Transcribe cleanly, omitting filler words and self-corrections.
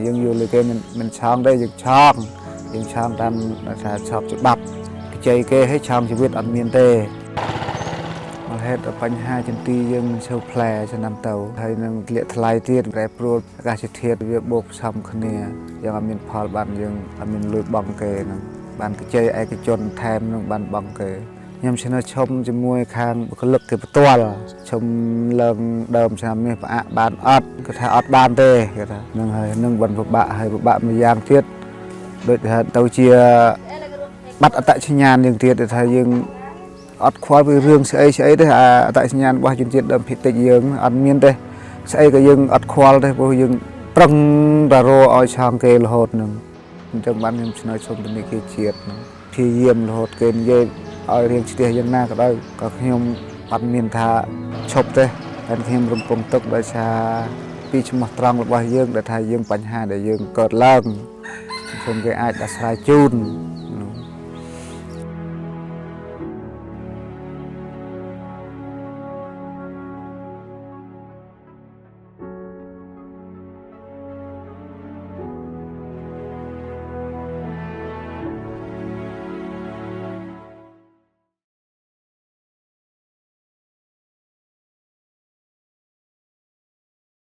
យើងយល់គេមិនឆោងទេយើងឆោងតាមថាឆោបច្បាប់ជ័យគេឲ្យឆោងជីវិតអត់មានទេមកហេតុបញ្ហាចន្ទីយើងឈើផ្លែឆ្នាំទៅហើយនឹងលាកថ្លៃទៀតប្រែប្រួលអាកាសធាតុវាបូកផ្សំគ្នាយើងអត់មានផលបានយើងអត់មានលុយបង់គេហ្នឹងបានជ័យឯកជនថែមនឹងបានបង់គេខ្ញុំឆ្នើឈុំជាមួយខាងបុគ្គលិកគេផ្ទាល់ឈុំឡើងដើមឆ្នាំនេះផ្អាកបានអត់គាត់ថាអត់បានទេគាត់ថានឹងហើយនឹងបានពិបាកហើយពិបាកម្យ៉ាងទៀតដូចថាទៅជាបាត់អត្តសញ្ញាណយើងទៀតថាយើងអត់ខ្វល់ពីរឿងស្អីទេអត្តសញ្ញាណរបស់ជនជាតិដើមភាគតិចយើងអត់មានទេស្អីក៏យើងអត់ខ្វល់ទេព្រោះយើងប្រឹងតែរកឲ្យឆាងគេរហូតនឹងអញ្ចឹងបានខ្ញុំឆ្នើឈុំធនាគារជាតិព្យាយាមរហូតគេនិយាយឲ្យរៀងស្ទះយ៉ាងណាក៏ដោយក៏ខ្ញុំអត់មានថាឈប់ទេតែខ្ញុំរំពឹងទុកដោយសារពីឈ្មោះត្រង់របស់យើងដែលថាយើងបញ្ហាដែលយើងកើតឡើងខ្ញុំគេអាចដោះស្រាយជូន